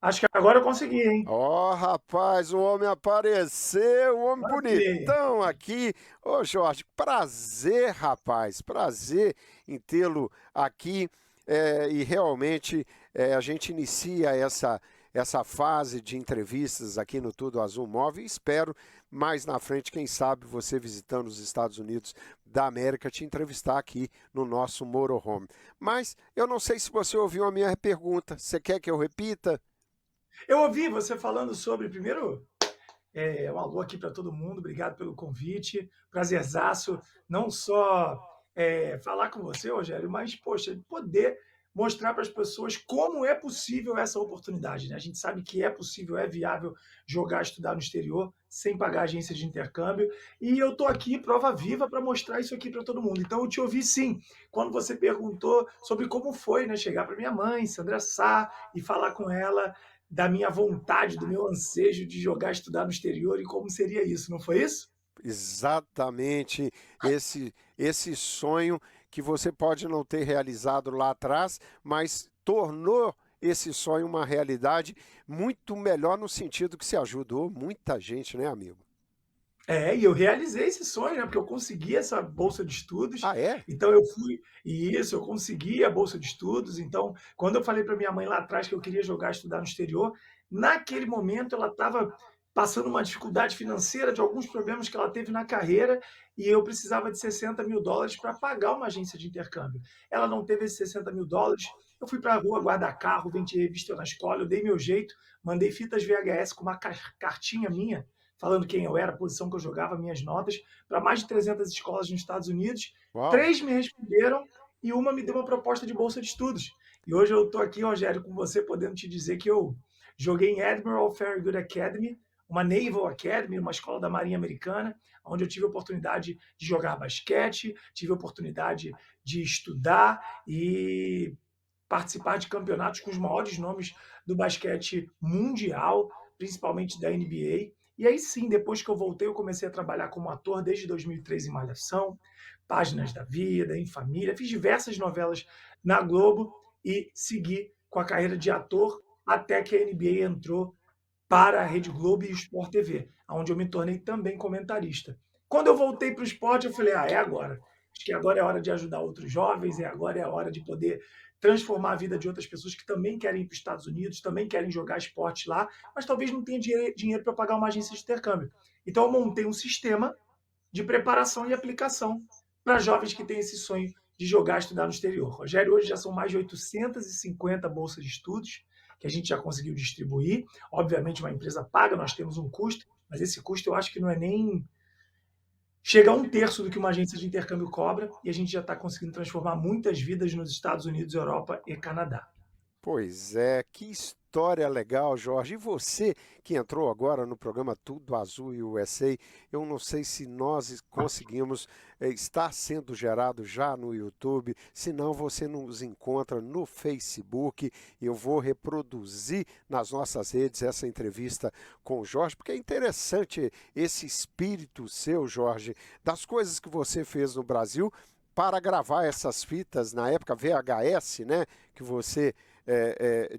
Acho que agora eu consegui, hein? Ó, rapaz, o homem apareceu, o homem Maravilha. bonitão aqui. Ô, Jorge, prazer, rapaz, prazer em tê-lo aqui. E realmente a gente inicia essa fase de entrevistas aqui no Tudo Azul Móvel e espero mais na frente, quem sabe, você visitando os Estados Unidos da América, te entrevistar aqui no nosso Motorhome. Mas eu não sei se você ouviu a minha pergunta. Você quer que eu repita? Eu ouvi você falando sobre, primeiro, um alô aqui para todo mundo, obrigado pelo convite, prazerzaço, não só falar com você, Rogério, mas, poxa, poder mostrar para as pessoas como é possível essa oportunidade. Né? A gente sabe que é possível, é viável jogar, estudar no exterior, sem pagar agência de intercâmbio, e eu estou aqui, prova viva, para mostrar isso aqui para todo mundo. Então, eu te ouvi sim, quando você perguntou sobre como foi, né, chegar para minha mãe, Sandra Sá, e falar com ela da minha vontade, do meu ansejo de jogar, estudar no exterior e como seria isso, não foi isso? Exatamente esse sonho que você pode não ter realizado lá atrás, mas tornou esse sonho uma realidade muito melhor no sentido que se ajudou muita gente, né, amigo? É, e eu realizei esse sonho, né, porque eu consegui essa bolsa de estudos, Ah, é? então eu fui e isso, eu consegui a bolsa de estudos, então, quando eu falei para minha mãe lá atrás que eu queria jogar, estudar no exterior, naquele momento ela estava passando uma dificuldade financeira de alguns problemas que ela teve na carreira, e eu precisava de US$ 60.000 para pagar uma agência de intercâmbio. Ela não teve esses US$ 60.000, eu fui para a rua guardar carro, vendi revista na escola, eu dei meu jeito, mandei fitas VHS com uma cartinha minha, falando quem eu era, a posição que eu jogava, minhas notas, para mais de 300 escolas nos Estados Unidos. Uau! 3 me responderam e uma me deu uma proposta de bolsa de estudos. E hoje eu estou aqui, Rogério, com você, podendo te dizer que eu joguei em Admiral Farragut Academy, uma Naval Academy, uma escola da Marinha Americana, onde eu tive a oportunidade de jogar basquete, tive a oportunidade de estudar e participar de campeonatos com os maiores nomes do basquete mundial, principalmente da NBA. E aí sim, depois que eu voltei, eu comecei a trabalhar como ator desde 2003 em Malhação, Páginas da Vida, Em Família. Fiz diversas novelas na Globo e segui com a carreira de ator até que a NBA entrou para a Rede Globo e o Sport TV, onde eu me tornei também comentarista. Quando eu voltei para o esporte, eu falei: ah, é agora. Acho que agora é hora de ajudar outros jovens, agora é a hora de poder transformar a vida de outras pessoas que também querem ir para os Estados Unidos, também querem jogar esporte lá, mas talvez não tenham dinheiro para pagar uma agência de intercâmbio. Então, eu montei um sistema de preparação e aplicação para jovens que têm esse sonho de jogar e estudar no exterior. Rogério, hoje já são mais de 850 bolsas de estudos que a gente já conseguiu distribuir. Obviamente, uma empresa paga, nós temos um custo, mas esse custo eu acho que não é nem chega a um terço do que uma agência de intercâmbio cobra, e a gente já está conseguindo transformar muitas vidas nos Estados Unidos, Europa e Canadá. Pois é, que história legal, Jorge. E você que entrou agora no programa Tudo Azul USA, eu não sei se nós conseguimos estar sendo gerado já no YouTube, se não você nos encontra no Facebook. Eu vou reproduzir nas nossas redes essa entrevista com o Jorge, porque é interessante esse espírito seu, Jorge, das coisas que você fez no Brasil para gravar essas fitas na época VHS, né, que você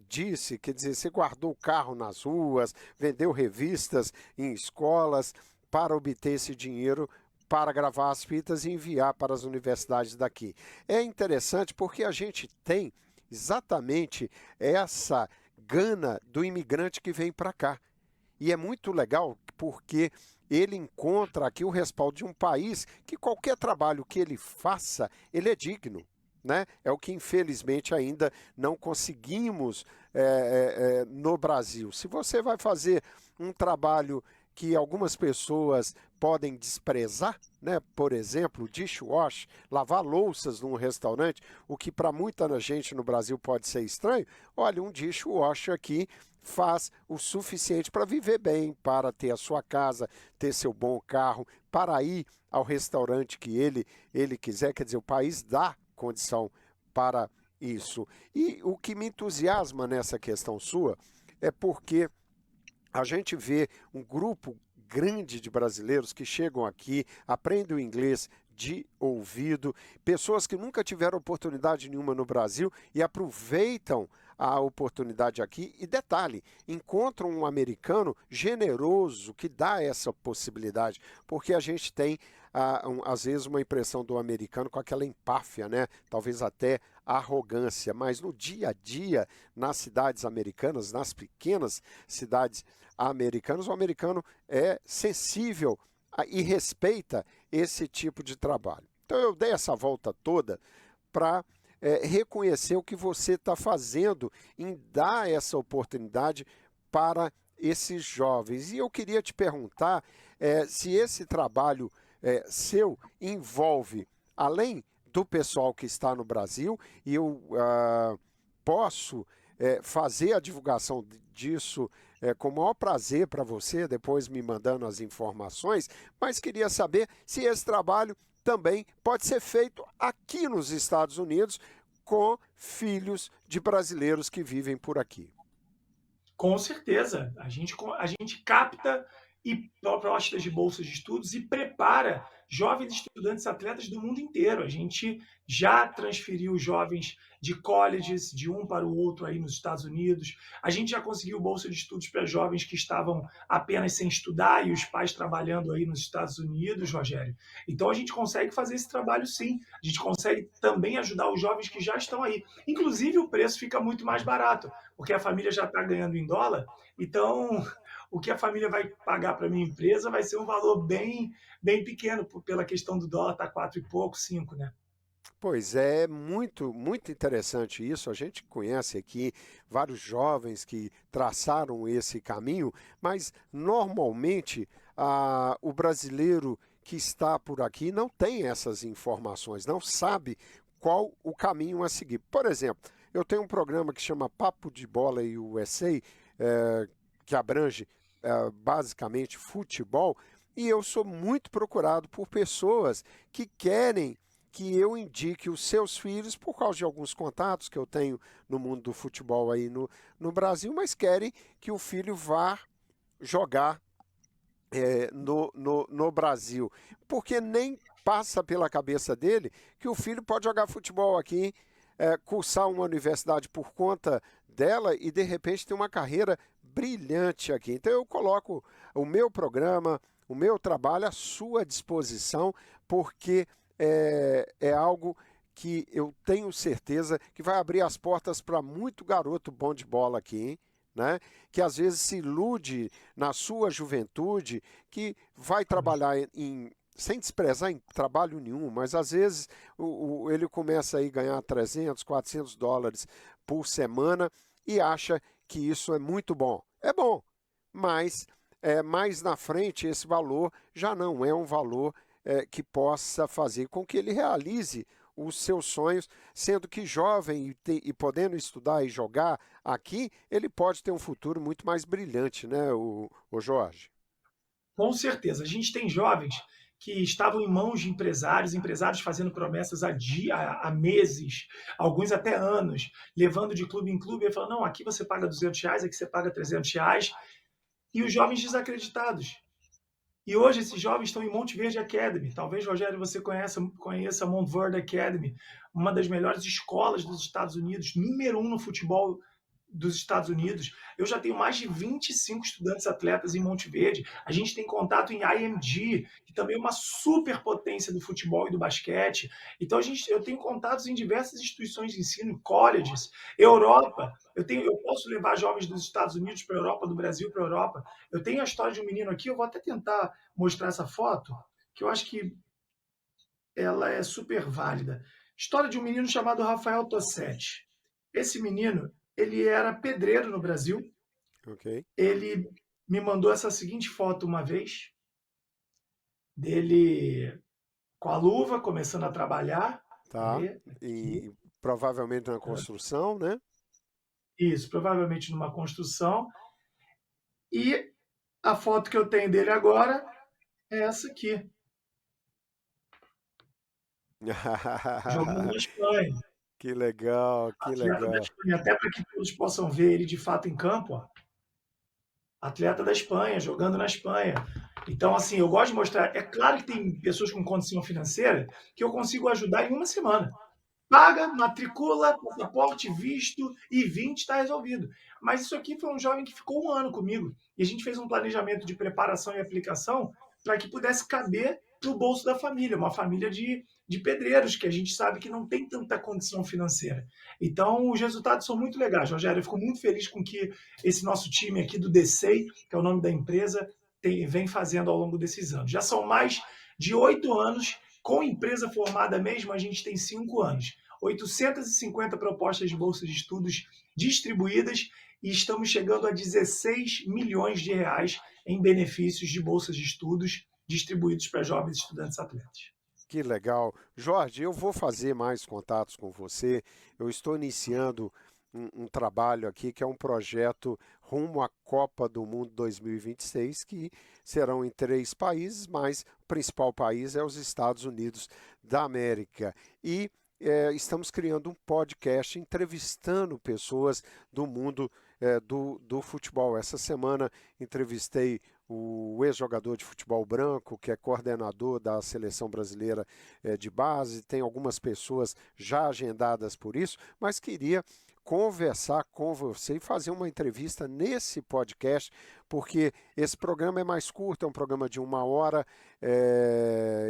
disse, quer dizer, você guardou o carro nas ruas, vendeu revistas em escolas para obter esse dinheiro para gravar as fitas e enviar para as universidades daqui. É interessante porque a gente tem exatamente essa gana do imigrante que vem para cá. E é muito legal porque ele encontra aqui o respaldo de um país que qualquer trabalho que ele faça, ele é digno. Né? É o que infelizmente ainda não conseguimos no Brasil. Se você vai fazer um trabalho que algumas pessoas podem desprezar, né? Por exemplo, dishwash, lavar louças num restaurante, o que para muita gente no Brasil pode ser estranho. Olha, um dishwash aqui faz o suficiente para viver bem, para ter a sua casa, ter seu bom carro, para ir ao restaurante que ele quiser. Quer dizer, o país dá condição para isso. E o que me entusiasma nessa questão sua é porque a gente vê um grupo grande de brasileiros que chegam aqui, aprendem o inglês de ouvido, pessoas que nunca tiveram oportunidade nenhuma no Brasil e aproveitam a oportunidade aqui. E detalhe, encontram um americano generoso que dá essa possibilidade, porque a gente tem, às vezes, uma impressão do americano com aquela empáfia, né? Talvez até arrogância, mas no dia a dia, nas cidades americanas, nas pequenas cidades americanas, o americano é sensível e respeita esse tipo de trabalho. Então eu dei essa volta toda para reconhecer o que você está fazendo em dar essa oportunidade para esses jovens. E eu queria te perguntar se esse trabalho seu envolve, além do pessoal que está no Brasil, e eu posso fazer a divulgação disso com o maior prazer para você, depois me mandando as informações, mas queria saber se esse trabalho também pode ser feito aqui nos Estados Unidos com filhos de brasileiros que vivem por aqui. Com certeza. A gente capta e propostas de bolsas de estudos e prepara jovens estudantes atletas do mundo inteiro. A gente já transferiu jovens de colleges de um para o outro aí nos Estados Unidos. A gente já conseguiu bolsa de estudos para jovens que estavam apenas sem estudar e os pais trabalhando aí nos Estados Unidos, Rogério. Então a gente consegue fazer esse trabalho sim. A gente consegue também ajudar os jovens que já estão aí. Inclusive o preço fica muito mais barato, porque a família já está ganhando em dólar. Então o que a família vai pagar para a minha empresa vai ser um valor bem, bem pequeno, pela questão do dólar estar 4 e pouco, 5, né? Pois é, muito, muito interessante isso. A gente conhece aqui vários jovens que traçaram esse caminho, mas normalmente o brasileiro que está por aqui não tem essas informações, não sabe qual o caminho a seguir. Por exemplo, eu tenho um programa que chama Papo de Bola USA, que abrange basicamente futebol, e eu sou muito procurado por pessoas que querem que eu indique os seus filhos, por causa de alguns contatos que eu tenho no mundo do futebol aí no Brasil, mas querem que o filho vá jogar no Brasil, porque nem passa pela cabeça dele que o filho pode jogar futebol aqui, cursar uma universidade por conta dela e de repente ter uma carreira brilhante aqui. Então eu coloco o meu programa, o meu trabalho à sua disposição, porque é algo que eu tenho certeza que vai abrir as portas para muito garoto bom de bola aqui, hein? Né? Que às vezes se ilude na sua juventude, que vai trabalhar sem desprezar em trabalho nenhum, mas às vezes ele começa aí a ganhar 300, 400 dólares por semana e acha que isso é muito bom. É bom, mas mais na frente esse valor já não é um valor que possa fazer com que ele realize os seus sonhos, sendo que jovem e podendo estudar e jogar aqui, ele pode ter um futuro muito mais brilhante, né, o Jorge? Com certeza. A gente tem jovens que estavam em mãos de empresários, empresários fazendo promessas há meses, alguns até anos, levando de clube em clube e falando, não, aqui você paga R$ 200, aqui você paga R$ 300, e os jovens desacreditados. E hoje esses jovens estão em Monte Verde Academy. Talvez, Rogério, você conheça a Mount Verde Academy, uma das melhores escolas dos Estados Unidos, número 1 no futebol dos Estados Unidos. Eu já tenho mais de 25 estudantes atletas em Monte Verde. A gente tem contato em IMG, que também é uma superpotência do futebol e do basquete. Então eu tenho contatos em diversas instituições de ensino, colleges, Europa. Eu posso levar jovens dos Estados Unidos para a Europa, do Brasil para a Europa. Eu tenho a história de um menino aqui, eu vou até tentar mostrar essa foto, que eu acho que ela é super válida. História de um menino chamado Rafael Tossetti. Esse menino, ele era pedreiro no Brasil. Ok. Ele me mandou essa seguinte foto uma vez, dele com a luva, começando a trabalhar. Tá. E provavelmente na construção, né? Isso, provavelmente numa construção. E a foto que eu tenho dele agora é essa aqui, jogando na Espanha. Que legal, que Atleta da legal. Espanha, até para que todos possam ver ele de fato em campo, ó. Atleta da Espanha, jogando na Espanha. Então, assim, eu gosto de mostrar. É claro que tem pessoas com condição financeira que eu consigo ajudar em uma semana. Paga, matricula, passaporte, visto e 20 está resolvido. Mas isso aqui foi um jovem que ficou um ano comigo. E a gente fez um planejamento de preparação e aplicação para que pudesse caber no bolso da família, uma família de pedreiros, que a gente sabe que não tem tanta condição financeira. Então, os resultados são muito legais, Rogério. Eu fico muito feliz com que esse nosso time aqui do DCEI, que é o nome da empresa, vem fazendo ao longo desses anos. Já são mais de 8 anos. Com empresa formada mesmo, a gente tem 5 anos. 850 propostas de bolsa de estudos distribuídas e estamos chegando a 16 milhões de reais em benefícios de bolsas de estudos distribuídos para jovens estudantes atletas. Que legal. Jorge, eu vou fazer mais contatos com você. Eu estou iniciando um trabalho aqui que é um projeto rumo à Copa do Mundo 2026, que serão em 3 países, mas o principal país é os Estados Unidos da América. E estamos criando um podcast entrevistando pessoas do mundo do futebol. Essa semana entrevistei o ex-jogador de futebol branco, que é coordenador da seleção brasileira de base, tem algumas pessoas já agendadas por isso, mas queria conversar com você e fazer uma entrevista nesse podcast, porque esse programa é mais curto, é um programa de 1 hora,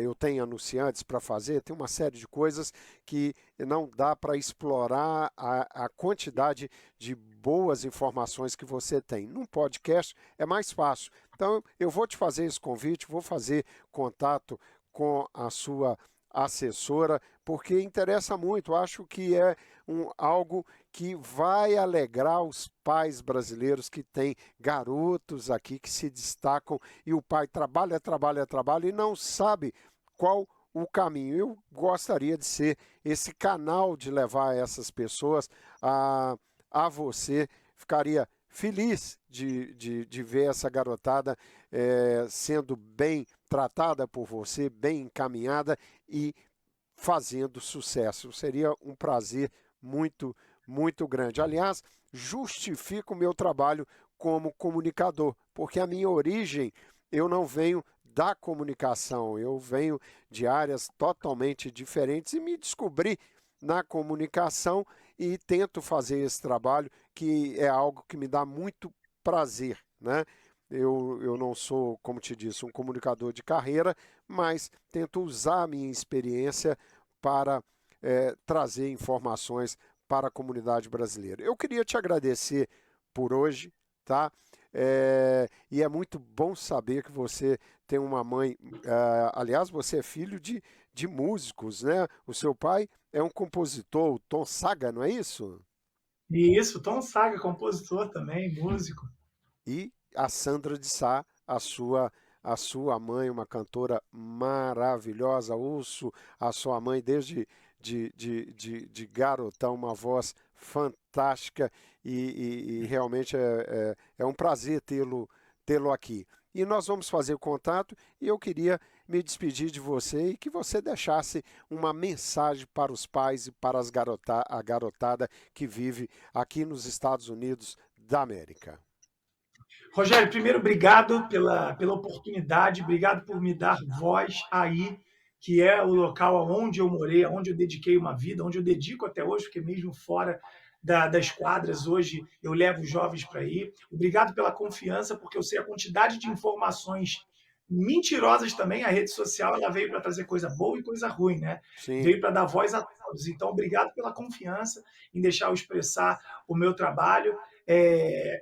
eu tenho anunciantes para fazer, tem uma série de coisas que não dá para explorar a quantidade de boas informações que você tem. Num podcast é mais fácil. Então, eu vou te fazer esse convite, vou fazer contato com a sua assessora, porque interessa muito. Acho que é algo que vai alegrar os pais brasileiros que têm garotos aqui que se destacam e o pai trabalha, trabalha, trabalha e não sabe qual o caminho. Eu gostaria de ser esse canal de levar essas pessoas a você. Ficaria feliz de ver essa garotada sendo bem tratada por você, bem encaminhada e fazendo sucesso. Seria um prazer muito, muito grande. Aliás, justifica o meu trabalho como comunicador, porque a minha origem, eu não venho da comunicação, eu venho de áreas totalmente diferentes e me descobri na comunicação e tento fazer esse trabalho, que é algo que me dá muito prazer, né? Eu não sou, como te disse, um comunicador de carreira, mas tento usar a minha experiência para trazer informações para a comunidade brasileira. Eu queria te agradecer por hoje, tá? E é muito bom saber que você tem uma mãe, aliás, você é filho de músicos, né? O seu pai é um compositor, o Tom Saga, não é isso? E isso, Tom Saga, compositor também, músico. E a Sandra de Sá, a sua mãe, uma cantora maravilhosa. Ouço a sua mãe desde de garotão, uma voz fantástica e realmente é um prazer tê-lo aqui. E nós vamos fazer contato e eu queria me despedir de você e que você deixasse uma mensagem para os pais e para a garotada que vive aqui nos Estados Unidos da América. Rogério, primeiro, obrigado pela oportunidade, obrigado por me dar voz aí, que é o local onde eu morei, onde eu dediquei uma vida, onde eu dedico até hoje, porque mesmo fora das quadras, hoje eu levo os jovens para ir. Obrigado pela confiança, porque eu sei a quantidade de informações mentirosas também. A rede social ela veio para trazer coisa boa e coisa ruim, né? Sim. Veio para dar voz a todos. Então, obrigado pela confiança em deixar eu expressar o meu trabalho.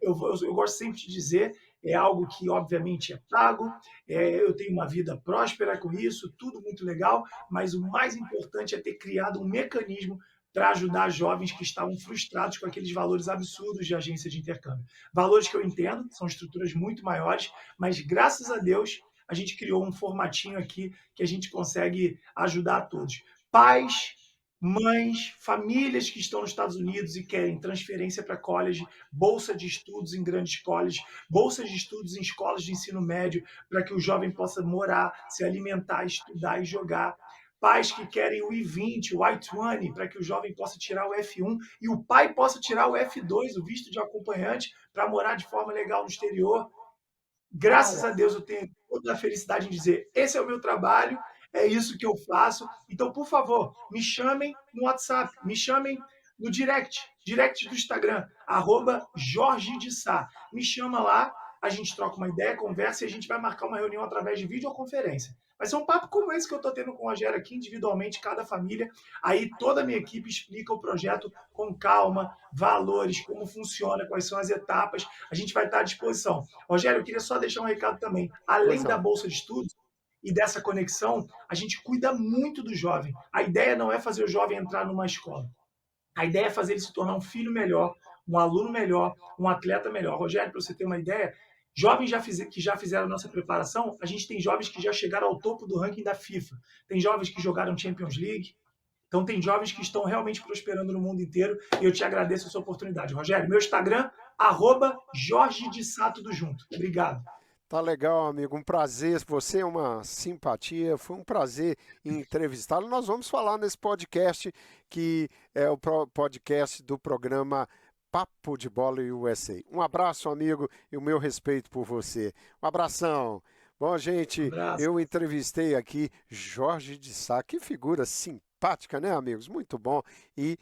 Eu gosto sempre de dizer, é algo que obviamente é pago, eu tenho uma vida próspera com isso, tudo muito legal, mas o mais importante é ter criado um mecanismo para ajudar jovens que estavam frustrados com aqueles valores absurdos de agência de intercâmbio. Valores que eu entendo, são estruturas muito maiores, mas graças a Deus a gente criou um formatinho aqui que a gente consegue ajudar a todos. Pais, mães, famílias que estão nos Estados Unidos e querem transferência para college, bolsa de estudos em grandes colleges, bolsa de estudos em escolas de ensino médio, para que o jovem possa morar, se alimentar, estudar e jogar. Pais que querem o I-20, o I-20, para que o jovem possa tirar o F1 e o pai possa tirar o F2, o visto de acompanhante, para morar de forma legal no exterior. Graças a Deus eu tenho toda a felicidade em dizer, esse é o meu trabalho, é isso que eu faço. Então, por favor, me chamem no WhatsApp, me chamem no direct do Instagram, @Jorge de Sá. Me chama lá, a gente troca uma ideia, conversa e a gente vai marcar uma reunião através de videoconferência. Vai ser um papo como esse que eu estou tendo com o Rogério aqui, individualmente, cada família. Aí toda a minha equipe explica o projeto com calma, valores, como funciona, quais são as etapas. A gente vai estar à disposição. Rogério, eu queria só deixar um recado também. Pois Além da não. Bolsa de Estudos e dessa conexão, a gente cuida muito do jovem. A ideia não é fazer o jovem entrar numa escola. A ideia é fazer ele se tornar um filho melhor, um aluno melhor, um atleta melhor. Rogério, para você ter uma ideia, jovens que já fizeram nossa preparação, a gente tem jovens que já chegaram ao topo do ranking da FIFA. Tem jovens que jogaram Champions League. Então, tem jovens que estão realmente prosperando no mundo inteiro e eu te agradeço essa oportunidade. Rogério, meu Instagram, @Jorge de Sá, tudo junto. Obrigado. Tá legal, amigo. Um prazer. Você é uma simpatia. Foi um prazer entrevistá-lo. Nós vamos falar nesse podcast, que é o podcast do programa Papo de Bola USA. Um abraço, amigo, e o meu respeito por você. Um abração. Bom, Um gente, abraço. eu entrevistei aqui Jorge de Sá. Que figura simpática, né, amigos? Muito bom. E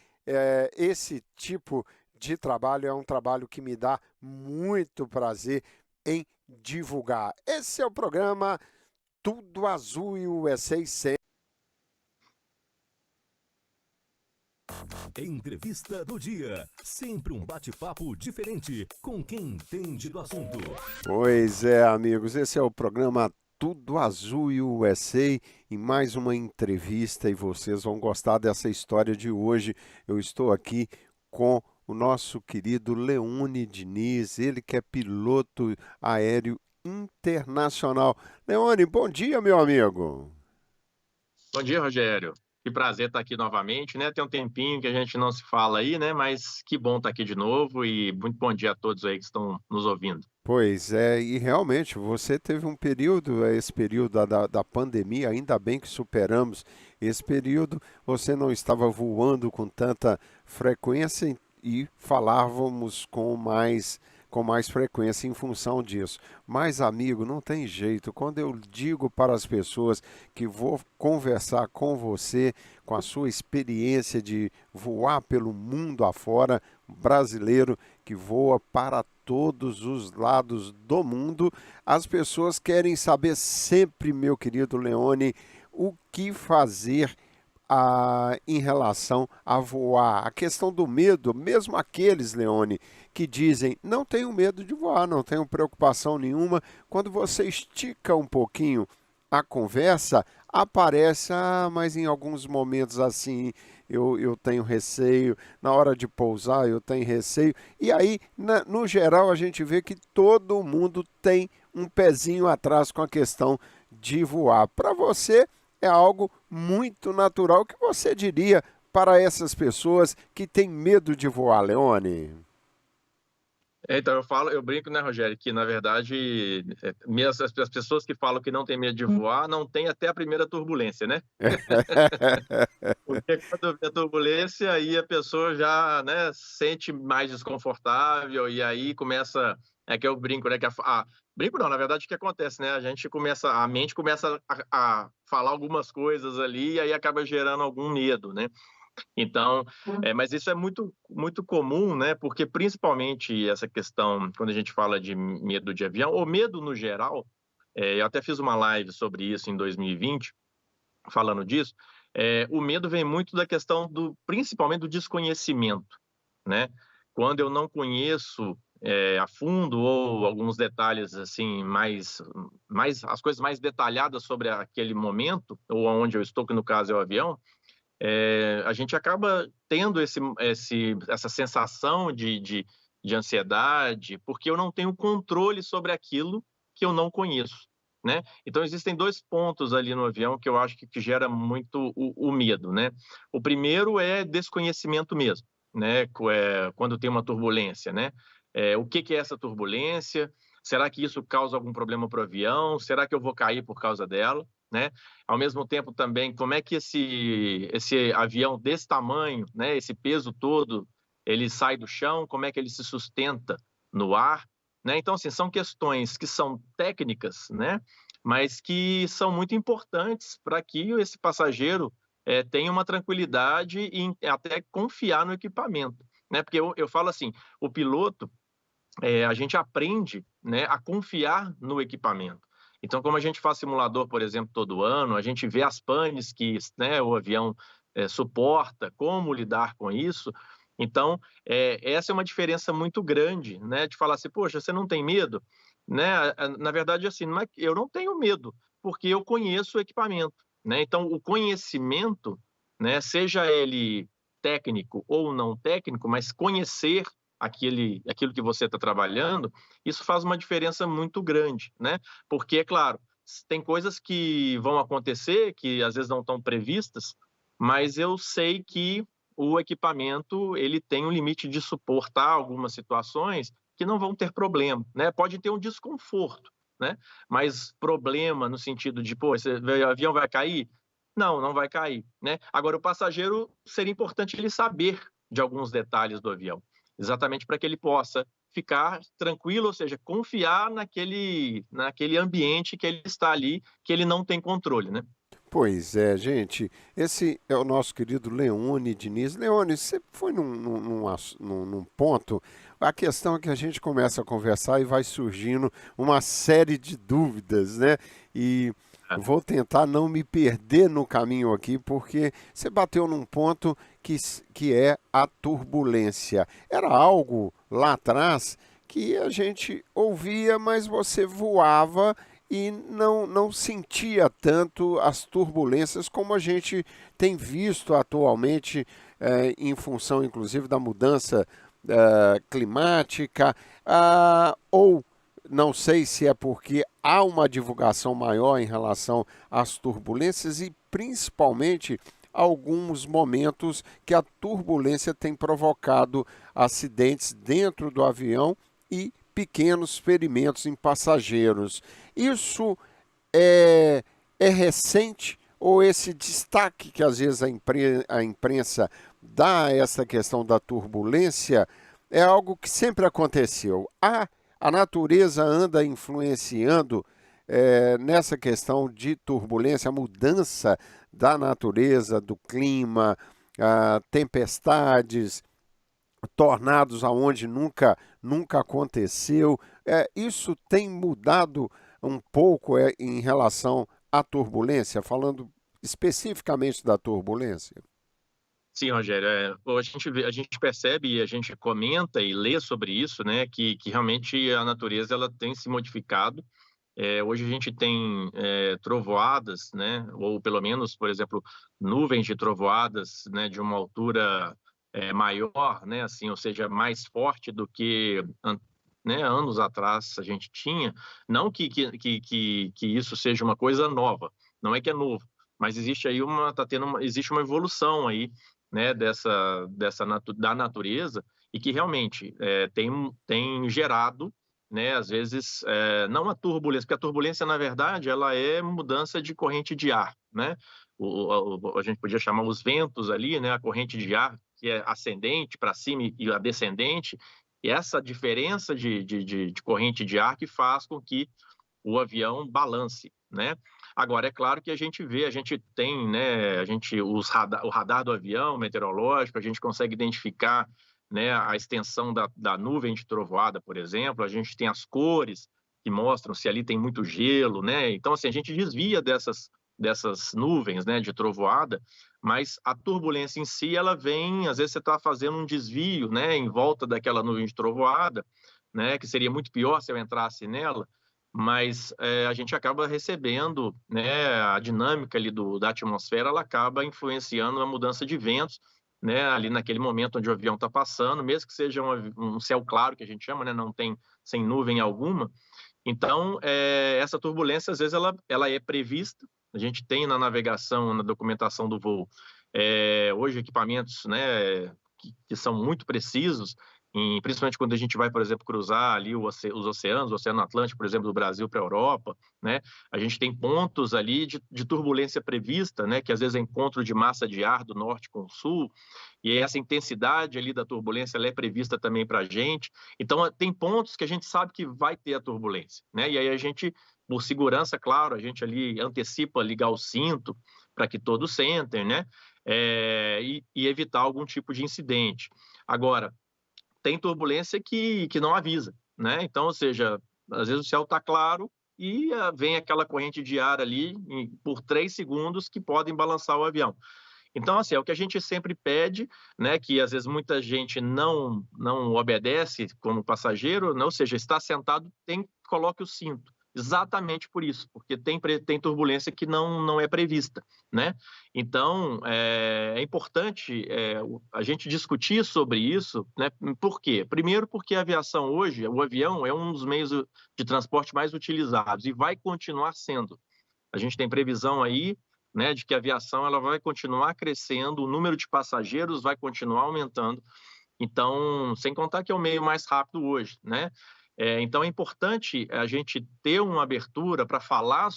esse tipo de trabalho é um trabalho que me dá muito prazer em divulgar. Esse é o programa Tudo Azul e USA sempre. Entrevista do dia. Sempre um bate-papo diferente com quem entende do assunto. Pois é, amigos, esse é o programa Tudo Azul e USA e mais uma entrevista e vocês vão gostar dessa história de hoje. Eu estou aqui com o nosso querido Leone Diniz, ele que é piloto aéreo internacional. Leone, bom dia, meu amigo. Bom dia, Rogério. Que prazer estar aqui novamente, né? Tem um tempinho que a gente não se fala aí, né? Mas que bom estar aqui de novo e muito bom dia a todos aí que estão nos ouvindo. Pois é, e realmente você teve um período, esse período da pandemia, ainda bem que superamos esse período, você não estava voando com tanta frequência e falávamos com mais frequência em função disso. Mas, amigo, não tem jeito. Quando eu digo para as pessoas que vou conversar com você, com a sua experiência de voar pelo mundo afora, brasileiro que voa para todos os lados do mundo, as pessoas querem saber sempre, meu querido Leone, o que fazer em relação a voar. A questão do medo, mesmo aqueles, Leone, que dizem não tenho medo de voar, não tenho preocupação nenhuma, quando você estica um pouquinho a conversa, aparece, mas em alguns momentos assim eu tenho receio, na hora de pousar eu tenho receio, e aí, no geral, a gente vê que todo mundo tem um pezinho atrás com a questão de voar. Para você, é algo muito natural. O que você diria para essas pessoas que têm medo de voar, Leone? Então, eu brinco, né, Rogério, que na verdade, mesmo as pessoas que falam que não tem medo de voar, não tem até a primeira turbulência, né? Porque quando vê a turbulência, aí a pessoa já, né, sente mais desconfortável e aí começa, é que eu brinco, né, brinco não, na verdade o que acontece, né, a mente começa a falar algumas coisas ali e aí acaba gerando algum medo, né? Então, mas isso é muito, muito comum, né? Porque principalmente essa questão, quando a gente fala de medo de avião, ou medo no geral, eu até fiz uma live sobre isso em 2020, falando disso, o medo vem muito da questão principalmente do desconhecimento, né? Quando eu não conheço a fundo ou alguns detalhes assim mais as coisas mais detalhadas sobre aquele momento ou aonde eu estou, que no caso é o avião, a gente acaba tendo essa sensação de ansiedade, porque eu não tenho controle sobre aquilo que eu não conheço, né? Então, existem dois pontos ali no avião que eu acho que gera muito o medo, né? O primeiro é desconhecimento mesmo, né? Quando tem uma turbulência, né? O que é essa turbulência? Será que isso causa algum problema para o avião? Será que eu vou cair por causa dela? Né? Ao mesmo tempo também, como é que esse avião desse tamanho, né, esse peso todo, ele sai do chão, como é que ele se sustenta no ar, né? Então, assim, são questões que são técnicas, né? mas que são muito importantes para que esse passageiro tenha uma tranquilidade e até confiar no equipamento, né? Porque eu falo assim, o piloto, a gente aprende, né, a confiar no equipamento. Então, como a gente faz simulador, por exemplo, todo ano, a gente vê as panes que, né, o avião suporta, como lidar com isso. Então, essa é uma diferença muito grande, né, de falar assim, poxa, você não tem medo? Né? Na verdade, assim, eu não tenho medo, porque eu conheço o equipamento. Né? Então, o conhecimento, né, seja ele técnico ou não técnico, mas conhecer aquilo que você está trabalhando, isso faz uma diferença muito grande, né? Porque, é claro, tem coisas que vão acontecer, que às vezes não estão previstas, mas eu sei que o equipamento ele tem um limite de suportar algumas situações que não vão ter problema, né? Pode ter um desconforto, né? Mas problema no sentido de, pô, esse avião vai cair? Não, não vai cair, né? Agora, o passageiro, seria importante ele saber de alguns detalhes do avião, exatamente para que ele possa ficar tranquilo, ou seja, confiar naquele ambiente que ele está ali, que ele não tem controle, né? Pois é, gente. Esse é o nosso querido Leone Diniz. Leone, você foi num ponto. A questão é que a gente começa a conversar e vai surgindo uma série de dúvidas, né? E vou tentar não me perder no caminho aqui, porque você bateu num ponto que é a turbulência. Era algo lá atrás que a gente ouvia, mas você voava e não sentia tanto as turbulências como a gente tem visto atualmente, em função, inclusive, da mudança climática, ou não sei se é porque há uma divulgação maior em relação às turbulências e, principalmente, alguns momentos que a turbulência tem provocado acidentes dentro do avião e pequenos ferimentos em passageiros. Isso é recente ou esse destaque que às vezes a imprensa dá a essa questão da turbulência é algo que sempre aconteceu? A natureza anda influenciando nessa questão de turbulência, a mudança da natureza, do clima, tempestades, tornados aonde nunca aconteceu. Isso tem mudado um pouco em relação à turbulência, falando especificamente da turbulência? Sim, Rogério, a gente percebe e a gente comenta e lê sobre isso, né, que realmente a natureza ela tem se modificado. Hoje a gente tem trovoadas, né, ou pelo menos, por exemplo, nuvens de trovoadas, né, de uma altura maior, né, assim, ou seja, mais forte do que né, anos atrás a gente tinha. Não que isso seja uma coisa nova, não é que é novo, mas existe aí existe uma evolução aí, né, da natureza e que realmente tem gerado, né, às vezes, não a turbulência, porque a turbulência, na verdade, ela é mudança de corrente de ar, né? A gente podia chamar os ventos ali, né, a corrente de ar, que é ascendente para cima e a descendente, e essa diferença de corrente de ar que faz com que o avião balance, né? Agora, é claro que a gente tem, né, o radar do avião meteorológico, a gente consegue identificar, né, a extensão da nuvem de trovoada, por exemplo, a gente tem as cores que mostram se ali tem muito gelo, né? Então, assim, a gente desvia dessas nuvens, né, de trovoada, mas a turbulência em si, ela vem, às vezes você está fazendo um desvio, né, em volta daquela nuvem de trovoada, né, que seria muito pior se eu entrasse nela, mas a gente acaba recebendo, né, a dinâmica ali da atmosfera, ela acaba influenciando a mudança de ventos, né, ali naquele momento onde o avião está passando, mesmo que seja um céu claro, que a gente chama, né, não tem sem nuvem alguma. Então, essa turbulência, às vezes, ela é prevista, a gente tem na navegação, na documentação do voo, hoje equipamentos, né, que são muito precisos, principalmente quando a gente vai, por exemplo, cruzar ali os oceanos, o Oceano Atlântico, por exemplo, do Brasil para a Europa, né? A gente tem pontos ali de turbulência prevista, né? Que às vezes é encontro de massa de ar do norte com o sul, e essa intensidade ali da turbulência ela é prevista também para a gente. Então, tem pontos que a gente sabe que vai ter a turbulência, né? E aí a gente Por segurança, claro, a gente ali antecipa ligar o cinto para que todos sentem, né? E evitar algum tipo de incidente. Agora, tem turbulência que não avisa, né? Então, ou seja, às vezes o céu está claro e vem aquela corrente de ar ali por 3 segundos que podem balançar o avião. Então, assim, é o que a gente sempre pede, né, que às vezes muita gente não obedece como passageiro, né, ou seja, está sentado, coloque o cinto. Exatamente por isso, porque tem turbulência que não é prevista, né? Então, é importante a gente discutir sobre isso, né? Por quê? Primeiro porque a aviação hoje, o avião é um dos meios de transporte mais utilizados e vai continuar sendo. A gente tem previsão aí, né, de que a aviação ela vai continuar crescendo, o número de passageiros vai continuar aumentando. Então, sem contar que é o meio mais rápido hoje, né? Então, é importante a gente ter uma abertura para falar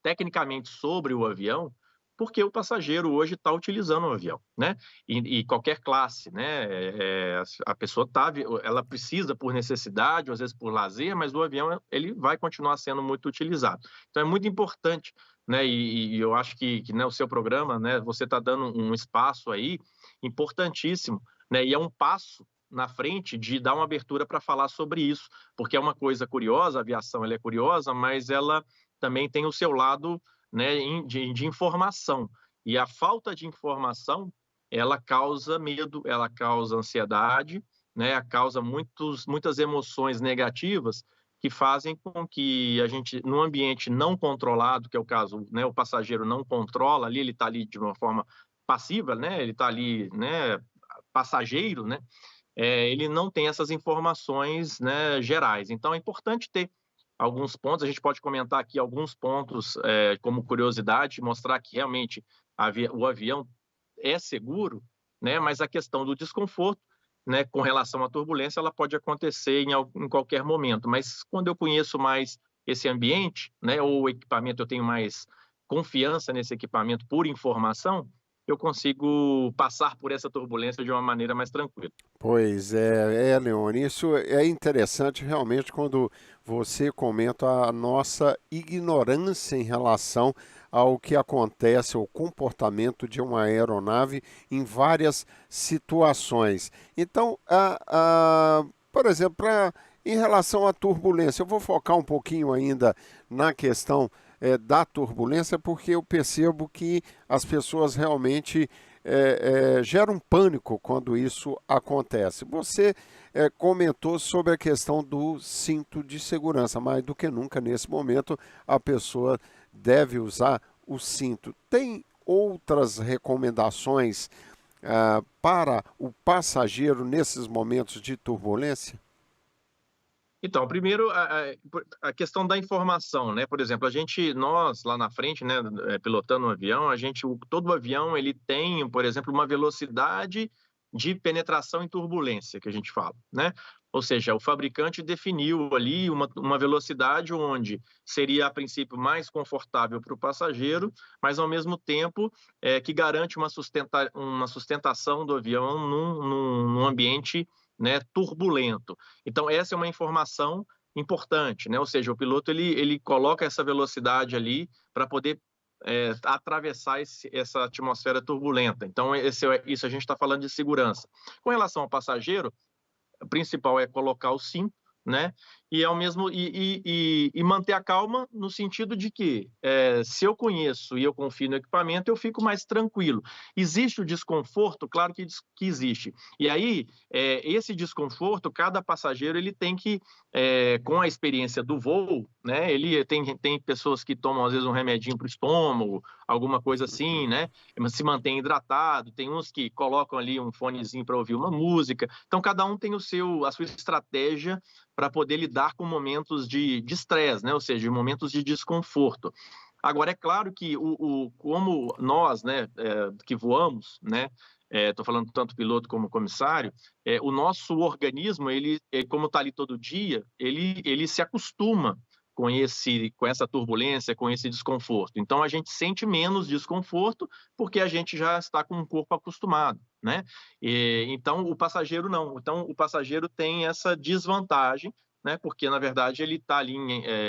tecnicamente sobre o avião, porque o passageiro hoje está utilizando o avião, né? E qualquer classe, né? A pessoa ela precisa por necessidade, ou às vezes por lazer, mas o avião ele vai continuar sendo muito utilizado. Então, é muito importante, né? E eu acho que né, o seu programa, né? Você está dando um espaço aí importantíssimo, né? E é um passo na frente de dar uma abertura para falar sobre isso, porque é uma coisa curiosa, a aviação ela é curiosa, mas ela também tem o seu lado, né, de informação. E a falta de informação, ela causa medo, ela causa ansiedade, né, causa muitas emoções negativas que fazem com que a gente, num ambiente não controlado, que é o caso, né, o passageiro não controla ali, ele está ali de uma forma passiva, né, ele está ali, né, passageiro, né, ele não tem essas informações, né, gerais. Então, é importante ter alguns pontos, a gente pode comentar aqui alguns pontos como curiosidade, mostrar que realmente o avião é seguro, né, mas a questão do desconforto, né, com relação à turbulência, ela pode acontecer em qualquer momento. Mas quando eu conheço mais esse ambiente, né, ou o equipamento, eu tenho mais confiança nesse equipamento por informação, eu consigo passar por essa turbulência de uma maneira mais tranquila. Pois Leone, isso é interessante realmente quando você comenta a nossa ignorância em relação ao que acontece, o comportamento de uma aeronave em várias situações. Então, por exemplo, em relação à turbulência, eu vou focar um pouquinho ainda na questão da turbulência, porque eu percebo que as pessoas realmente geram pânico quando isso acontece. Você comentou sobre a questão do cinto de segurança, mais do que nunca nesse momento a pessoa deve usar o cinto. Tem outras recomendações para o passageiro nesses momentos de turbulência? Então, primeiro, a questão da informação, né? Por exemplo, nós lá na frente, né, pilotando um avião, todo avião ele tem, por exemplo, uma velocidade de penetração em turbulência, que a gente fala, né? Ou seja, o fabricante definiu ali uma velocidade onde seria, a princípio, mais confortável para o passageiro, mas, ao mesmo tempo, que garante uma sustentação do avião num ambiente, né, turbulento. Então, essa é uma informação importante, né? Ou seja, o piloto ele coloca essa velocidade ali para poder atravessar essa atmosfera turbulenta. Então, isso a gente está falando de segurança. Com relação ao passageiro, o principal é colocar o cinto, né? E ao mesmo e manter a calma no sentido de que se eu conheço e eu confio no equipamento, eu fico mais tranquilo. Existe o desconforto, claro que existe. E aí esse desconforto, cada passageiro ele tem que com a experiência do voo, né? Ele tem pessoas que tomam às vezes um remedinho para o estômago, alguma coisa assim, né? Se mantém hidratado. Tem uns que colocam ali um fonezinho para ouvir uma música. Então cada um tem a sua estratégia para poder lidar com momentos de estresse, né? Ou seja, momentos de desconforto. Agora, é claro que como nós, né, que voamos, né, estou falando tanto piloto como comissário, o nosso organismo, como está ali todo dia, ele se acostuma com essa turbulência, com esse desconforto. Então, a gente sente menos desconforto porque a gente já está com o corpo acostumado, né? Então, o passageiro não. Então, o passageiro tem essa desvantagem né? Porque, na verdade, ele está ali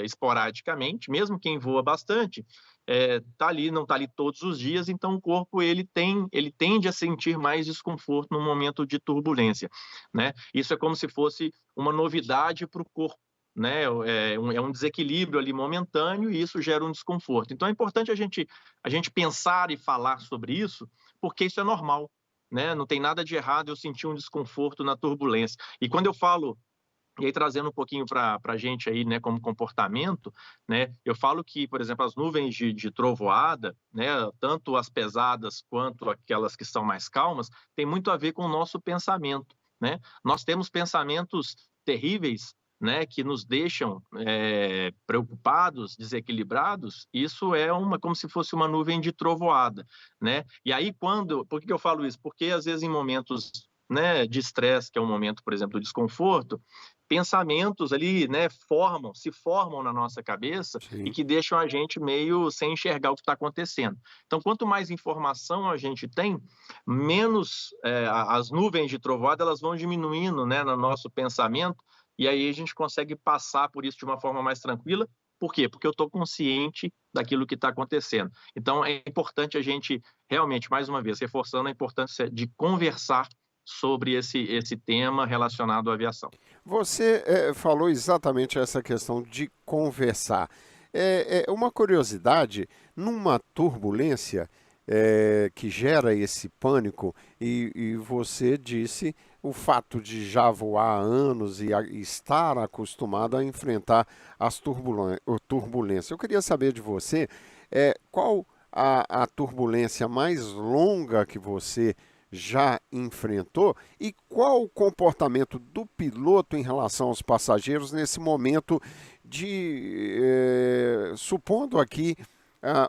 esporadicamente, mesmo quem voa bastante, tá ali, não está ali todos os dias, então o corpo ele tende a sentir mais desconforto no momento de turbulência, né? Isso é como se fosse uma novidade para o corpo, né? É um desequilíbrio ali momentâneo e isso gera um desconforto. Então é importante a gente pensar e falar sobre isso, porque isso é normal, né? Não tem nada de errado eu sentir um desconforto na turbulência. E quando eu falo, e aí trazendo um pouquinho para a gente aí, né, como comportamento, né, eu falo que, por exemplo, as nuvens de trovoada, né, tanto as pesadas quanto aquelas que são mais calmas, tem muito a ver com o nosso pensamento, né? Nós temos pensamentos terríveis, né, que nos deixam preocupados, desequilibrados. Isso é como se fosse uma nuvem de trovoada, né? E aí por que eu falo isso? Porque às vezes em momentos, né, de estresse, que é um momento, por exemplo, do desconforto, pensamentos ali, né, se formam na nossa cabeça e Sim. que deixam a gente meio sem enxergar o que está acontecendo. Então, quanto mais informação a gente tem, menos as nuvens de trovoada elas vão diminuindo, né, no nosso pensamento, e aí a gente consegue passar por isso de uma forma mais tranquila. Por quê? Porque eu estou consciente daquilo que está acontecendo. Então, é importante a gente, realmente, mais uma vez, reforçando a importância de conversar sobre esse tema relacionado à aviação. Você falou exatamente essa questão de conversar. Uma curiosidade, numa turbulência que gera esse pânico, e você disse o fato de já voar há anos e estar acostumado a enfrentar as turbulências. Eu queria saber de você qual a turbulência mais longa que você já enfrentou e qual o comportamento do piloto em relação aos passageiros nesse momento supondo aqui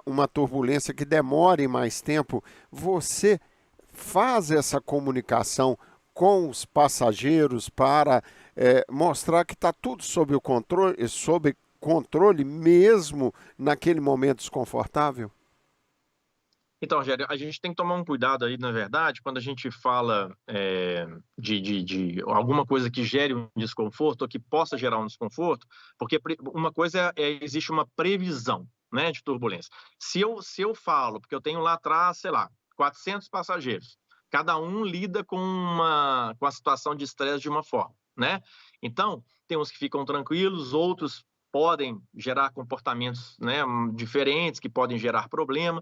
uma turbulência que demore mais tempo, você faz essa comunicação com os passageiros para mostrar que está tudo sob controle mesmo naquele momento desconfortável? Então, Rogério, a gente tem que tomar um cuidado aí, na verdade, quando a gente fala de alguma coisa que gere um desconforto ou que possa gerar um desconforto, porque uma coisa existe uma previsão, né, de turbulência. Se eu falo, porque eu tenho lá atrás, sei lá, 400 passageiros, cada um lida com a situação de estresse de uma forma, né? Então, tem uns que ficam tranquilos, outros podem gerar comportamentos, né, diferentes, que podem gerar problema,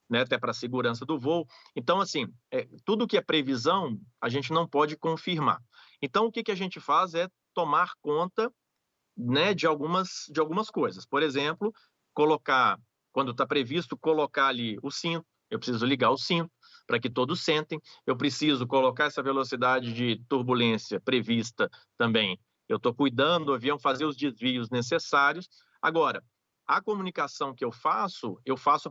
né, até para a segurança do voo. Então, assim, tudo que é previsão, a gente não pode confirmar. Então, o que a gente faz é tomar conta, né, de algumas coisas. Por exemplo, quando está previsto, colocar ali o cinto. Eu preciso ligar o cinto para que todos sentem. Eu preciso colocar essa velocidade de turbulência prevista também. Eu estou cuidando do avião, fazer os desvios necessários. Agora, a comunicação que eu faço,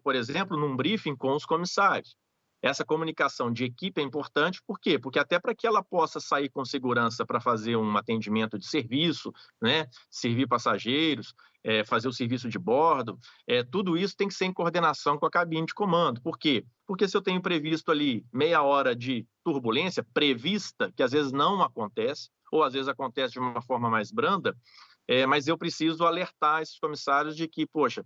por exemplo, num briefing com os comissários. Essa comunicação de equipe é importante, por quê? Porque até para que ela possa sair com segurança para fazer um atendimento de serviço, né? Servir passageiros, fazer o serviço de bordo, tudo isso tem que ser em coordenação com a cabine de comando. Por quê? Porque se eu tenho previsto ali meia hora de turbulência prevista, que às vezes não acontece, ou às vezes acontece de uma forma mais branda, mas eu preciso alertar esses comissários de que, poxa,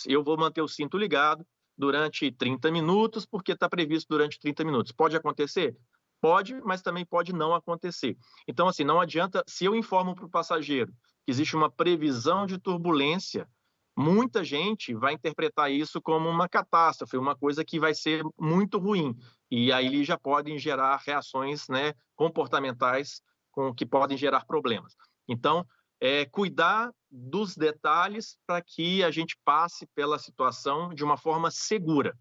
eu vou manter o cinto ligado durante 30 minutos, porque está previsto durante 30 minutos. Pode acontecer? Pode, mas também pode não acontecer. Então, assim, não adianta, se eu informo para o passageiro que existe uma previsão de turbulência, muita gente vai interpretar isso como uma catástrofe, uma coisa que vai ser muito ruim. E aí já podem gerar reações, né, comportamentais que podem gerar problemas. Então, cuidar dos detalhes para que a gente passe pela situação de uma forma segura,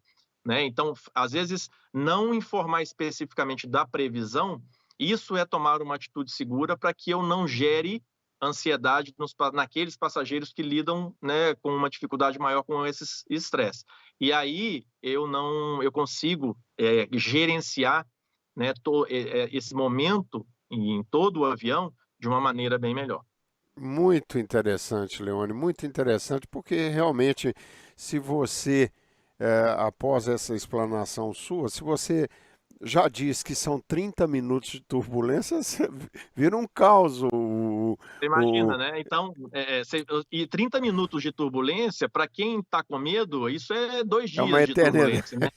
né? Então, às vezes, não informar especificamente da previsão, isso é tomar uma atitude segura para que eu não gere ansiedade naqueles passageiros que lidam, né, com uma dificuldade maior com esses estresse. E aí eu consigo gerenciar, né, esse momento em todo o avião de uma maneira bem melhor. Muito interessante, Leone, muito interessante, porque realmente, se você, após essa explanação sua, se você já diz que são 30 minutos de turbulência, vira um caos. Você imagina, né? Então, e 30 minutos de turbulência, para quem está com medo, isso é 2 É uma dias de eternidade. turbulência, né?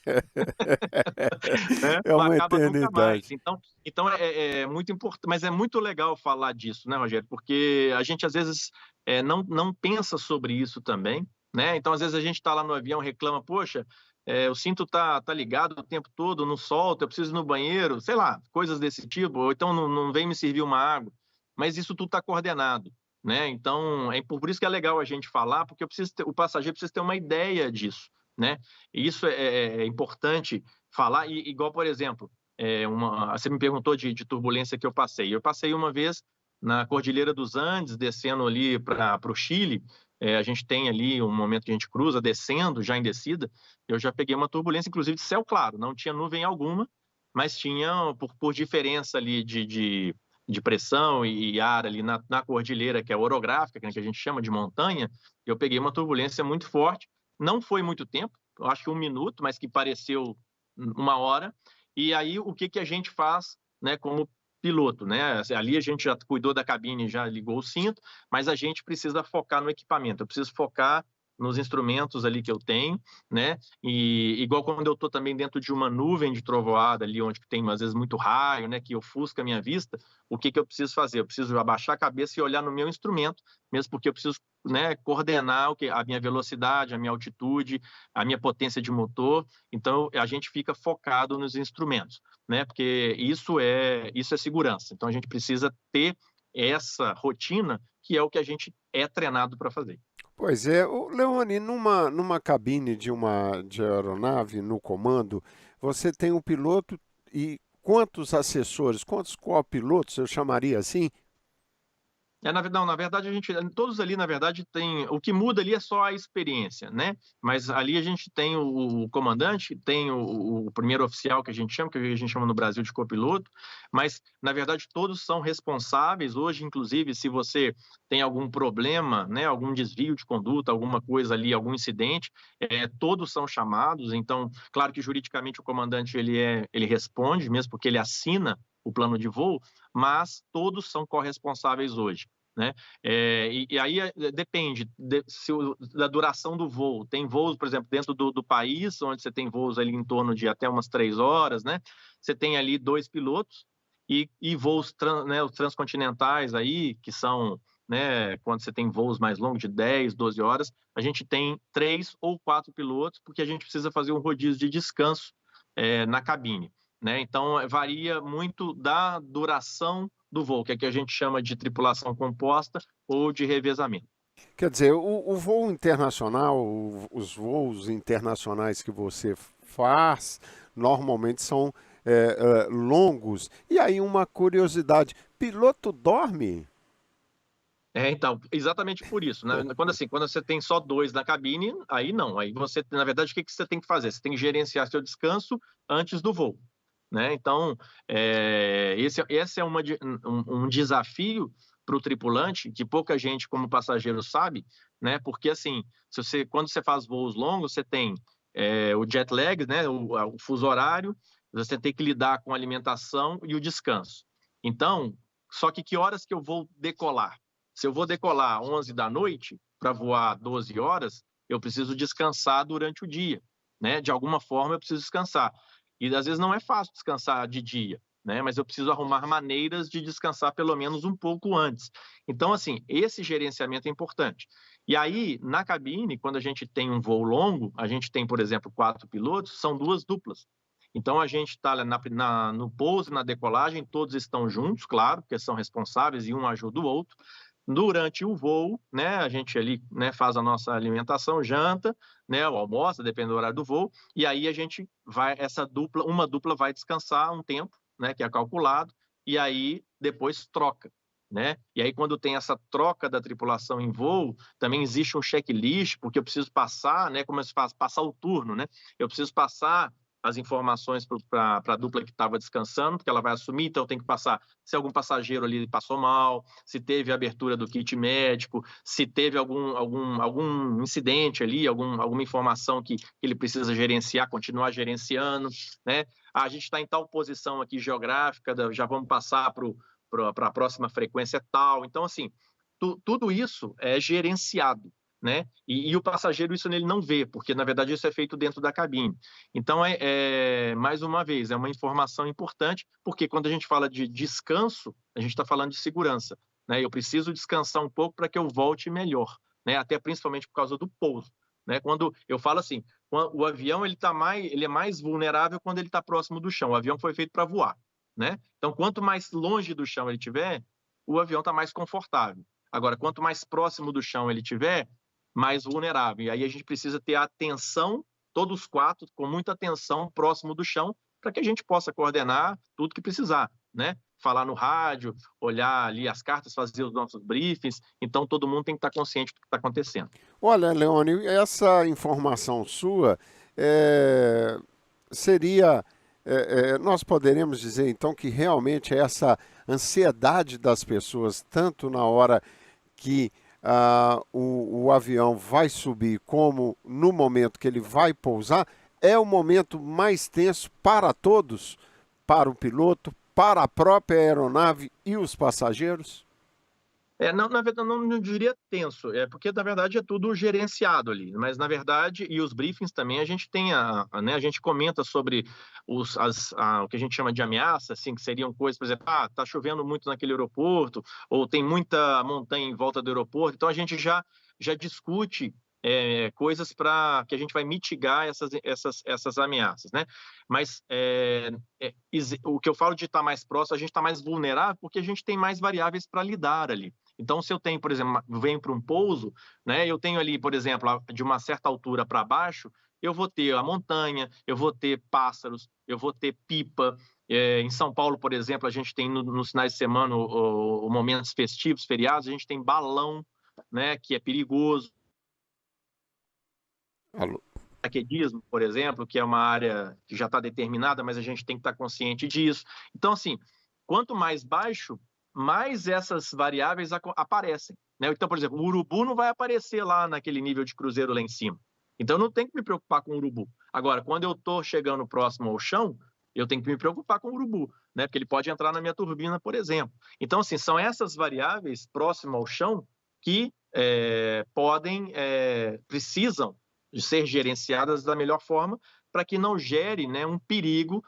Né? É Não uma acaba nunca mais. eternidade. Então é muito importante, mas é muito legal falar disso, né, Rogério? Porque a gente às vezes não pensa sobre isso também, né? Então às vezes a gente está lá no avião, reclama, poxa, o cinto tá ligado o tempo todo, não solta, eu preciso ir no banheiro, sei lá, coisas desse tipo, ou então não vem me servir uma água, mas isso tudo está coordenado, né? Então por isso que é legal a gente falar, porque o passageiro precisa ter uma ideia disso, né? E isso é importante falar, e igual, por exemplo, você me perguntou de turbulência que eu passei. Eu passei uma vez na Cordilheira dos Andes, descendo ali para o Chile. A gente tem ali um momento que a gente cruza, descendo, já em descida. Eu já peguei uma turbulência, inclusive de céu claro, não tinha nuvem alguma, mas tinha, por diferença ali de pressão e ar ali na cordilheira, que é orográfica, que a gente chama de montanha, eu peguei uma turbulência muito forte. Não foi muito tempo, eu acho que 1 minuto, mas que pareceu 1 hora. E aí, o que a gente faz, né, como piloto, né? Ali a gente já cuidou da cabine, já ligou o cinto, mas a gente precisa focar no equipamento. Eu preciso focar nos instrumentos ali que eu tenho, né? E igual quando eu estou também dentro de uma nuvem de trovoada ali, onde tem às vezes muito raio, né? Que ofusca a minha vista, o que eu preciso fazer? Eu preciso abaixar a cabeça e olhar no meu instrumento, mesmo porque eu preciso, né, coordenar a minha velocidade, a minha altitude, a minha potência de motor. Então a gente fica focado nos instrumentos, né? Porque isso é segurança. Então a gente precisa ter essa rotina, que é o que a gente é treinado para fazer. Pois é, Leone, numa cabine de aeronave, no comando, você tem um piloto e quantos assessores, quantos copilotos, eu chamaria assim? Na verdade, todos ali, na verdade, tem. O que muda ali é só a experiência, né? Mas ali a gente tem o comandante, tem o primeiro oficial que a gente chama no Brasil de copiloto, mas, na verdade, todos são responsáveis. Hoje, inclusive, se você tem algum problema, né, algum desvio de conduta, alguma coisa ali, algum incidente, todos são chamados. Então, claro que juridicamente o comandante ele responde, mesmo porque ele assina o plano de voo, mas todos são corresponsáveis hoje, né? E aí depende da duração do voo. Tem voos, por exemplo, dentro do país, onde você tem voos ali em torno de até umas 3 horas, né? Você tem ali 2 pilotos e voos né, os transcontinentais aí, que são, né, quando você tem voos mais longos de 10, 12 horas, a gente tem 3 ou 4 pilotos, porque a gente precisa fazer um rodízio de descanso na cabine, né? Então varia muito da duração do voo, que é que a gente chama de tripulação composta ou de revezamento. Quer dizer, o voo internacional, os voos internacionais que você faz, normalmente são longos. E aí uma curiosidade, piloto dorme? Então, exatamente por isso, né? Quando você tem só 2 na cabine, aí não. Aí você, na verdade, o que você tem que fazer? Você tem que gerenciar seu descanso antes do voo, né? Então, esse é um desafio para o tripulante que pouca gente, como passageiro, sabe, né? Porque assim, quando você faz voos longos, você tem o jet lag, né? O fuso horário, você tem que lidar com a alimentação e o descanso. Então, só que horas que eu vou decolar? Se eu vou decolar 11 da noite para voar 12 horas, eu preciso descansar durante o dia, né? De alguma forma eu preciso descansar. E às vezes não é fácil descansar de dia, né? Mas eu preciso arrumar maneiras de descansar pelo menos um pouco antes. Então, assim, esse gerenciamento é importante. E aí, na cabine, quando a gente tem um voo longo, a gente tem, por exemplo, 4 pilotos, são 2 duplas. Então, a gente está no pouso, na decolagem, todos estão juntos, claro, porque são responsáveis e um ajuda o outro. Durante o voo, né, a gente ali, né, faz a nossa alimentação, janta, né, o almoço, depende do horário do voo, e aí a gente vai, uma dupla vai descansar um tempo, né, que é calculado, e aí depois troca, né? E aí quando tem essa troca da tripulação em voo, também existe um checklist, porque eu preciso passar, né, como se faz, passar o turno, né? Eu preciso passar as informações para a dupla que estava descansando, porque ela vai assumir, então tem que passar se algum passageiro ali passou mal, se teve abertura do kit médico, se teve algum incidente ali, alguma informação que ele precisa gerenciar, continuar gerenciando, né? A gente está em tal posição aqui geográfica, já vamos passar para a próxima frequência tal. Então, assim, tudo isso é gerenciado, né? E o passageiro isso ele não vê, porque na verdade isso é feito dentro da cabine. Então, mais uma vez, é uma informação importante, porque quando a gente fala de descanso, a gente está falando de segurança, né? Eu preciso descansar um pouco para que eu volte melhor, né? Até principalmente por causa do pouso, né? Quando eu falo assim, o avião ele é mais vulnerável quando ele está próximo do chão. O avião foi feito para voar, né? Então, quanto mais longe do chão ele tiver, o avião está mais confortável. Agora, quanto mais próximo do chão ele tiver, mais vulnerável. E aí a gente precisa ter atenção, todos 4, com muita atenção, próximo do chão, para que a gente possa coordenar tudo que precisar, né? Falar no rádio, olhar ali as cartas, fazer os nossos briefings. Então, todo mundo tem que estar consciente do que está acontecendo. Olha, Leone, essa informação sua seria... nós poderemos dizer, então, que realmente essa ansiedade das pessoas, tanto na hora que o avião vai subir, como no momento que ele vai pousar, é o momento mais tenso para todos, para o piloto, para a própria aeronave e os passageiros? Na verdade, não diria tenso, porque na verdade é tudo gerenciado ali, mas na verdade, e os briefings também, a gente tem né, a gente comenta sobre o que a gente chama de ameaça, assim, que seriam coisas, por exemplo, tá chovendo muito naquele aeroporto, ou tem muita montanha em volta do aeroporto, então a gente já discute coisas para que a gente vai mitigar essas ameaças, né? Mas o que eu falo de estar mais próximo, a gente está mais vulnerável porque a gente tem mais variáveis para lidar ali. Então, se eu tenho, por exemplo, venho para um pouso, né? Eu tenho ali, por exemplo, de uma certa altura para baixo, eu vou ter a montanha, eu vou ter pássaros, eu vou ter pipa. Em São Paulo, por exemplo, a gente tem nos finais de semana, momentos festivos, feriados, a gente tem balão, né? Que é perigoso. Alô? Paraquedismo, por exemplo, que é uma área que já está determinada, mas a gente tem que estar consciente disso. Então, assim, quanto mais baixo, mais essas variáveis aparecem, né? Então, por exemplo, o urubu não vai aparecer lá naquele nível de cruzeiro lá em cima. Então, eu não tenho que me preocupar com o urubu. Agora, quando eu estou chegando próximo ao chão, eu tenho que me preocupar com o urubu, né? Porque ele pode entrar na minha turbina, por exemplo. Então, assim, são essas variáveis próximas ao chão que precisam de ser gerenciadas da melhor forma para que não gere, né, um perigo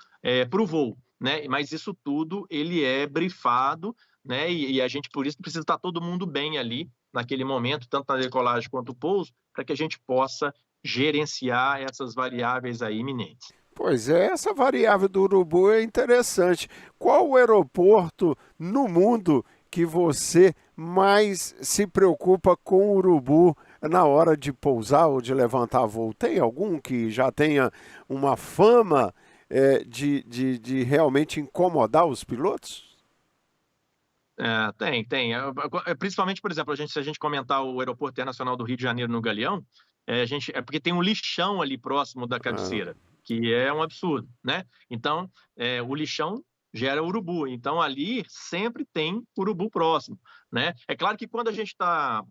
para o voo, né? Mas isso tudo ele é brifado, né? E a gente por isso precisa estar todo mundo bem ali naquele momento, tanto na decolagem quanto no pouso, para que a gente possa gerenciar essas variáveis aí iminentes. Pois é, essa variável do urubu é interessante. Qual o aeroporto no mundo que você mais se preocupa com o urubu na hora de pousar ou de levantar voo? Tem algum que já tenha uma fama de realmente incomodar os pilotos? Tem. Principalmente, por exemplo, se a gente comentar o Aeroporto Internacional do Rio de Janeiro no Galeão, porque tem um lixão ali próximo da cabeceira, que é um absurdo, né? Então, o lixão gera urubu. Então, ali sempre tem urubu próximo, né? É claro que quando a gente está...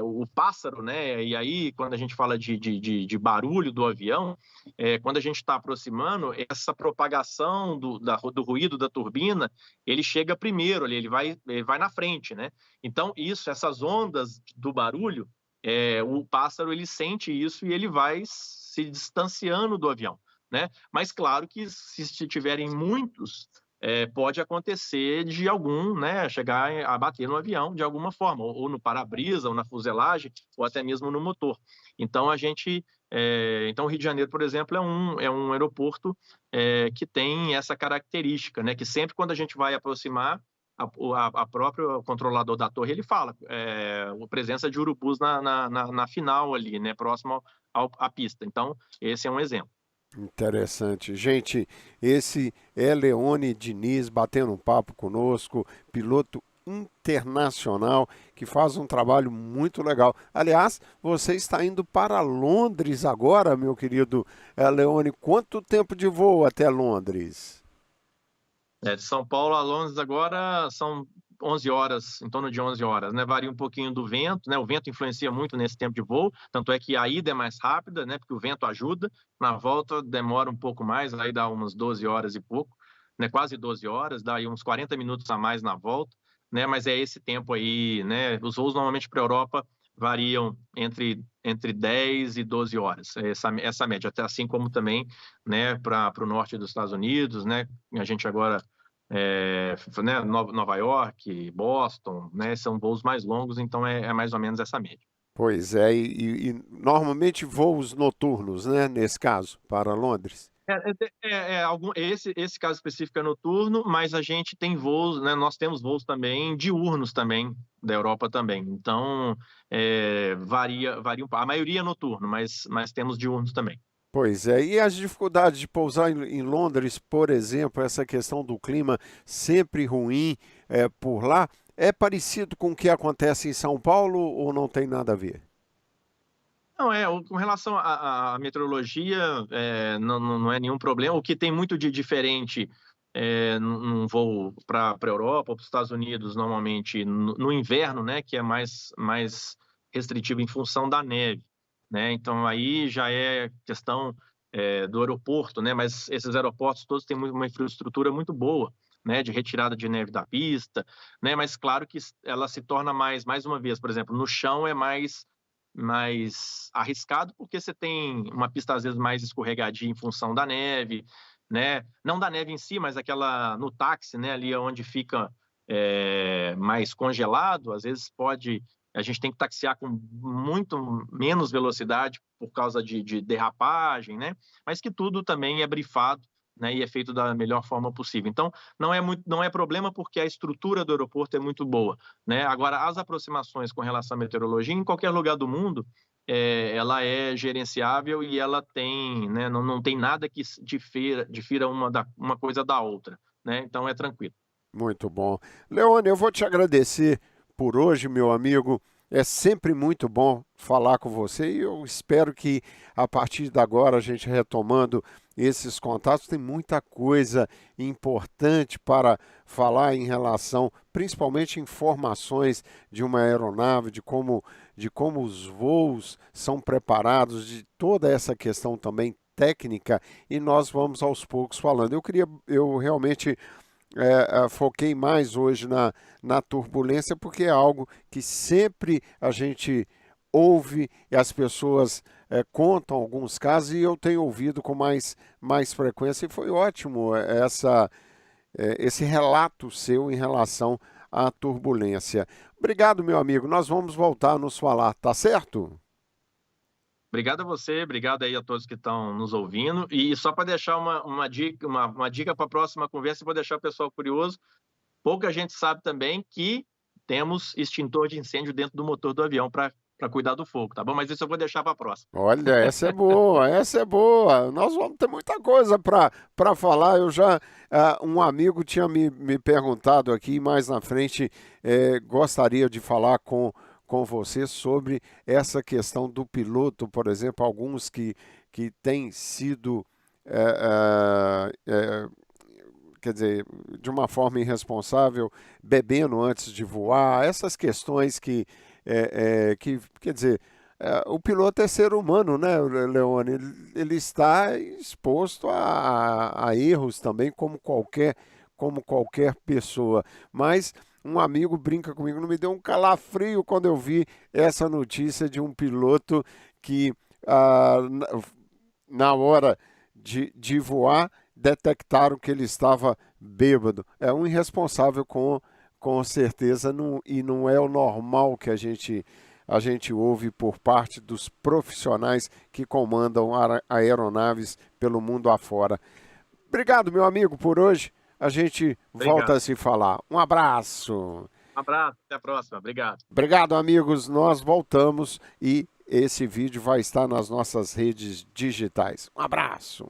o pássaro, né? E aí, quando a gente fala de barulho do avião, quando a gente está aproximando, essa propagação do ruído da turbina, ele chega primeiro ali, ele vai na frente, né? Então, essas ondas do barulho, o pássaro ele sente isso e ele vai se distanciando do avião, né? Mas claro que se tiverem muitos, pode acontecer de algum, né, chegar a bater no avião de alguma forma, ou no para-brisa, ou na fuselagem, ou até mesmo no motor. Então então o Rio de Janeiro, por exemplo, é um aeroporto que tem essa característica, né, que sempre quando a gente vai aproximar, a próprio controlador da torre ele fala a presença de urubus na final ali, né, próximo à pista. Então esse é um exemplo. Interessante. Gente, esse é Leone Diniz batendo um papo conosco, piloto internacional que faz um trabalho muito legal. Aliás, você está indo para Londres agora, meu querido Leone. Quanto tempo de voo até Londres? De São Paulo a Londres agora são 11 horas, em torno de 11 horas, né? Varia um pouquinho do vento, né? O vento influencia muito nesse tempo de voo, tanto é que a ida é mais rápida, né? Porque o vento ajuda. Na volta demora um pouco mais, aí dá umas 12 horas e pouco, né? Quase 12 horas, dá aí uns 40 minutos a mais na volta, né? Mas é esse tempo aí, né? Os voos normalmente para a Europa variam entre 10 e 12 horas, essa média, até assim como também, né, para o norte dos Estados Unidos, né? A gente agora né, Nova York, Boston, né, são voos mais longos, então é mais ou menos essa média. Pois é, e normalmente voos noturnos, né, nesse caso, para Londres. Esse caso específico é noturno, mas a gente tem voos, né, nós temos voos também diurnos também, da Europa também. Então, varia a maioria é noturno, mas temos diurnos também. Pois é, e as dificuldades de pousar em Londres, por exemplo, essa questão do clima sempre ruim por lá, é parecido com o que acontece em São Paulo ou não tem nada a ver? Não, com relação à meteorologia, não é nenhum problema. O que tem muito de diferente num voo para a Europa ou para os Estados Unidos, normalmente no inverno, né, que é mais restritivo em função da neve, né? Então aí já é questão do aeroporto, né? Mas esses aeroportos todos têm uma infraestrutura muito boa, né, de retirada de neve da pista, né? Mas claro que ela se torna mais uma vez, por exemplo, no chão é mais arriscado porque você tem uma pista às vezes mais escorregadia em função da neve, né? Não da neve em si, mas aquela no táxi, né? Ali onde fica mais congelado, às vezes a gente tem que taxiar com muito menos velocidade por causa de derrapagem, né? Mas que tudo também é brifado, né? E é feito da melhor forma possível. Então, não é problema porque a estrutura do aeroporto é muito boa, né? Agora, as aproximações com relação à meteorologia, em qualquer lugar do mundo, ela é gerenciável e ela tem, né? Não tem nada que difira uma coisa da outra, né? Então, é tranquilo. Muito bom. Leone, eu vou te agradecer por hoje, meu amigo. É sempre muito bom falar com você e eu espero que a partir de agora a gente retomando esses contatos, tem muita coisa importante para falar em relação, principalmente informações de uma aeronave, de como os voos são preparados, de toda essa questão também técnica, e nós vamos aos poucos falando. Eu realmente foquei mais hoje na turbulência, porque é algo que sempre a gente ouve e as pessoas contam alguns casos e eu tenho ouvido com mais frequência e foi ótimo esse relato seu em relação à turbulência. Obrigado, meu amigo. Nós vamos voltar a nos falar, tá certo? Obrigado a você, obrigado aí a todos que estão nos ouvindo. E só para deixar uma dica para a próxima conversa, vou deixar o pessoal curioso. Pouca gente sabe também que temos extintor de incêndio dentro do motor do avião para cuidar do fogo, tá bom? Mas isso eu vou deixar para a próxima. Olha, essa é boa, essa é boa. Nós vamos ter muita coisa para falar. Um amigo tinha me perguntado aqui, mais na frente, gostaria de falar com você sobre essa questão do piloto, por exemplo, alguns que têm sido, quer dizer, de uma forma irresponsável, bebendo antes de voar, essas questões que quer dizer, o piloto é ser humano, né, Leone? Ele está exposto a erros também, como qualquer pessoa. Mas um amigo brinca comigo, não me deu um calafrio quando eu vi essa notícia de um piloto que, na hora de voar, detectaram que ele estava bêbado. É um irresponsável com certeza, e não é o normal que a gente ouve por parte dos profissionais que comandam aeronaves pelo mundo afora. Obrigado, meu amigo, por hoje. A gente volta a se falar. Um abraço. Um abraço, até a próxima. Obrigado. Obrigado, amigos. Nós voltamos e esse vídeo vai estar nas nossas redes digitais. Um abraço.